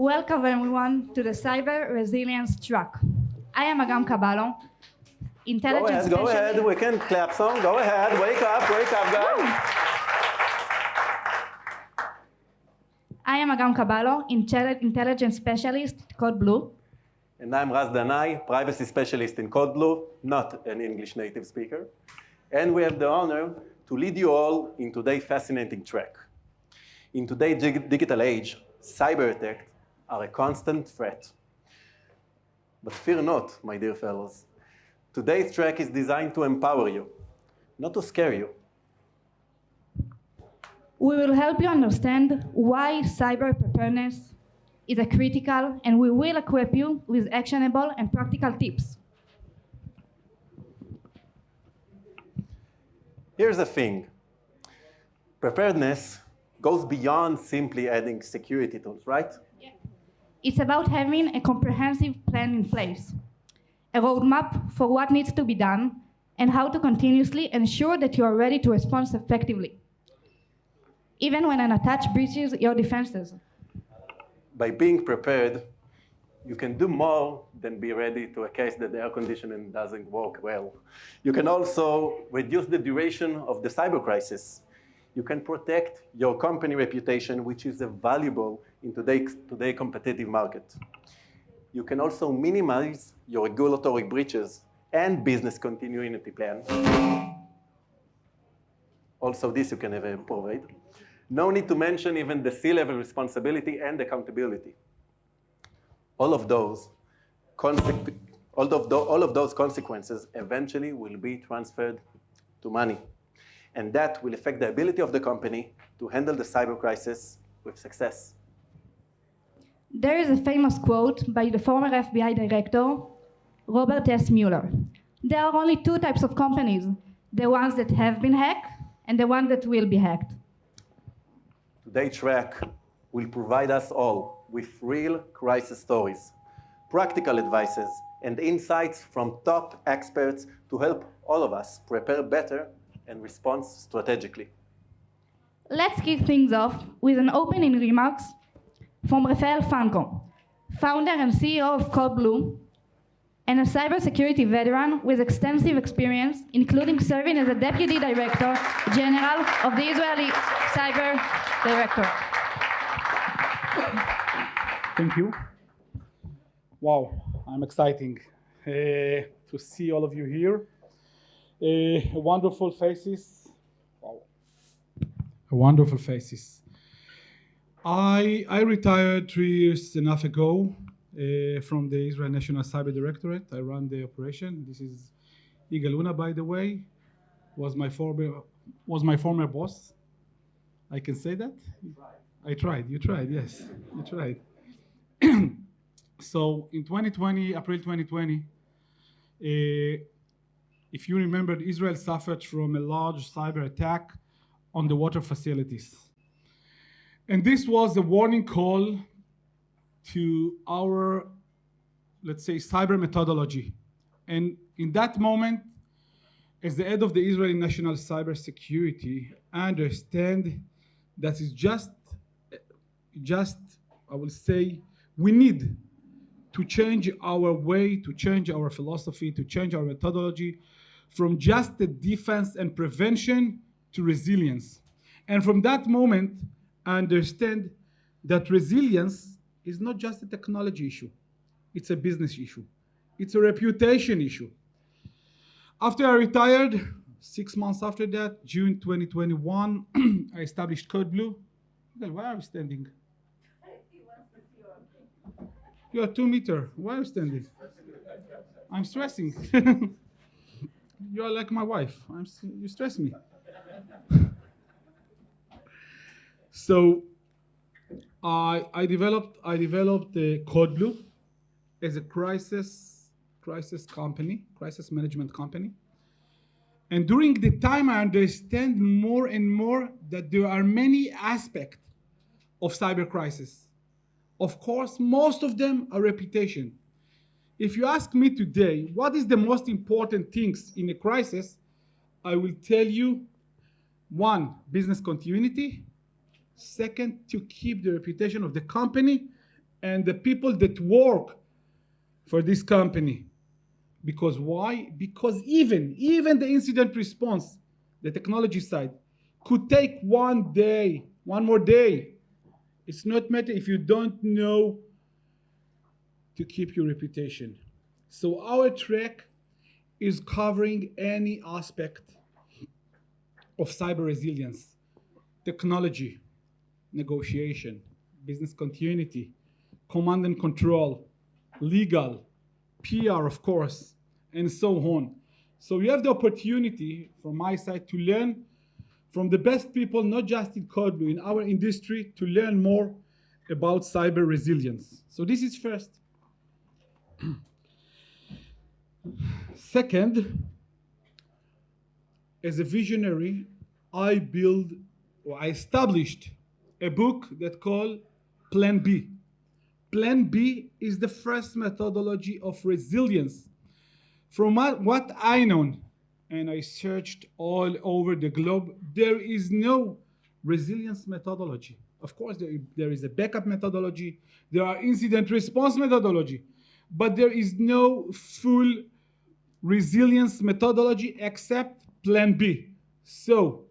Welcome everyone to the Cyber Resilience Track. I am Agam Caballo, intelligence Go ahead, we can clap some. Go ahead, wake up, guys. I am Agam Caballo, intelligence specialist at Code Blue. And I'm Raz Danai, privacy specialist in Code Blue, not an English native speaker. And we have the honor to lead you all in today's fascinating track. In today's digital age, cyber attacks are a constant threat. But fear not, my dear fellows. Today's track is designed to empower you, not to scare you. We will help you understand why cyber preparedness is a critical, and we will equip you with actionable and practical tips. Here's the thing. Preparedness goes beyond simply adding security tools, right? Yeah. It's about having a comprehensive plan in place, a roadmap for what needs to be done, and how to continuously ensure that you are ready to respond effectively, even when an attack breaches your defenses. By being prepared, you can do more than be ready to a case that the air conditioning doesn't work well. You can also reduce the duration of the cyber crisis. You can protect your company reputation, which is valuable in today's competitive market. You can also minimize your regulatory breaches and business continuity plan. Also, this you can provide. No need to mention even the C-level responsibility and accountability. All of those consequences eventually will be transferred to money. And that will affect the ability of the company to handle the cyber crisis with success. There is a famous quote by the former FBI director, Robert S. Mueller. There are only two types of companies, the ones that have been hacked and the ones that will be hacked. Today's track will provide us all with real crisis stories, practical advices, and insights from top experts to help all of us prepare better and respond strategically. Let's kick things off with an opening remarks from Refael Franco, founder and CEO of Code Blue, and a cybersecurity veteran with extensive experience, including serving as a Deputy Director General of the Israeli Cyber Directorate. Thank you. Wow, I'm exciting to see all of you here. Wonderful faces. Wow. Wonderful faces. I retired 3 years and a half ago from the Israel National Cyber Directorate. I run the operation. This is Igal Luna, by the way, was my former boss. I can say that? I tried. You tried, yes. You tried. So in 2020, April 2020, if you remember, Israel suffered from a large cyber attack on the water facilities. And this was a warning call to our, let's say, cyber methodology. And in that moment, as the head of the Israeli National Cyber Security, I understand that it's just, I will say, we need to change our way, to change our philosophy, to change our methodology from just the defense and prevention to resilience. And from that moment, I understand that resilience is not just a technology issue. It's a business issue. It's a reputation issue. After I retired, 6 months after that, June 2021, I established Code Blue. Okay, why are you standing? You are 2 meters. Why are you standing? I'm stressing. You are like my wife. You stress me. So I developed the Code Blue as a crisis company, crisis management company. And during the time, I understand more and more that there are many aspects of cyber crisis. Of course, most of them are reputation. If you ask me today, what is the most important things in a crisis, I will tell you, 1, business continuity. Second, to keep the reputation of the company. and the people that work for this company. Because why? Because even the incident response, the technology side, could take one more day. It's not matter if you don't know to keep your reputation. So our track is covering any aspect of cyber resilience, technology, negotiation, business continuity, command and control, legal, PR, of course, and so on. So you have the opportunity from my side to learn from the best people, not just in CodeBlue, in our industry, to learn more about cyber resilience. So this is first. Second, as a visionary, I established a book that called Plan B. Plan B is the first methodology of resilience. From what I know, and I searched all over the globe, there is no resilience methodology. Of course, there is a backup methodology, there are incident response methodology, but there is no full resilience methodology except Plan B. So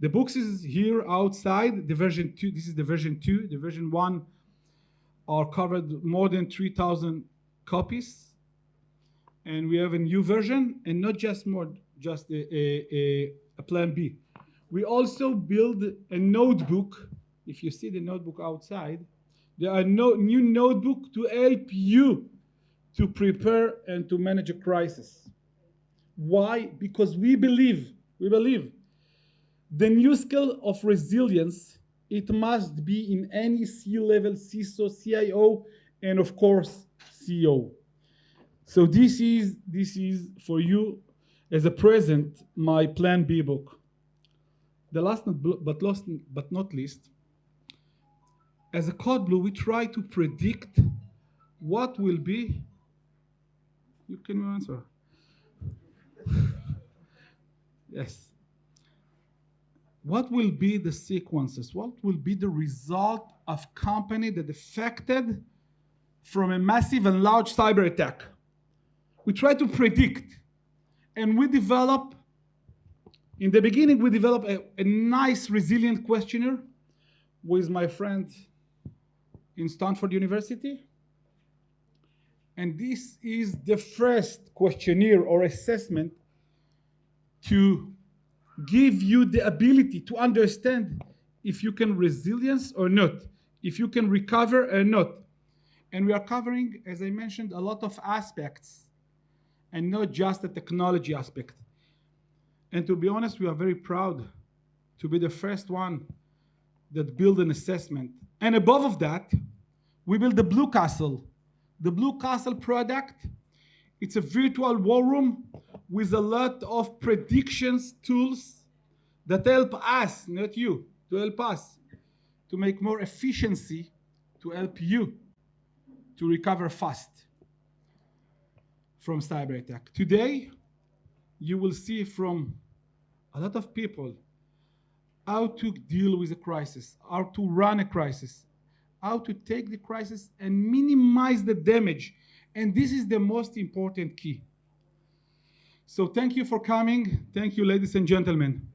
the books is here outside, the version 2, this is the version 2, the version 1 are covered more than 3,000 copies. And we have a new version, and not just a Plan B. We also build a notebook. If you see the notebook outside, there are new notebook to help you to prepare and to manage a crisis. Why? Because we believe the new skill of resilience, it must be in any C-level, CISO, CIO, and of course, CEO. So this is for you as a present, my Plan B book. The last but not least, as a CodeBlue, we try to predict what will be. You can answer. Yes. What will be the sequences? What will be the result of company that affected from a massive and large cyber attack? We try to predict, and we develop, in the beginning, we develop a nice resilient questionnaire with my friend in Stanford University. And this is the first questionnaire or assessment to give you the ability to understand if you can resilience or not, if you can recover or not. And we are covering, as I mentioned, a lot of aspects and not just the technology aspect. And to be honest, we are very proud to be the first one that built an assessment. And above of that, we built the Blue Castle. The Blue Castle product, it's a virtual war room with a lot of predictions tools that help us, not you, to help us to make more efficiency, to help you to recover fast from cyber attack. Today, you will see from a lot of people how to deal with a crisis, how to run a crisis, how to take the crisis and minimize the damage. And this is the most important key. So thank you for coming. Thank you, ladies and gentlemen.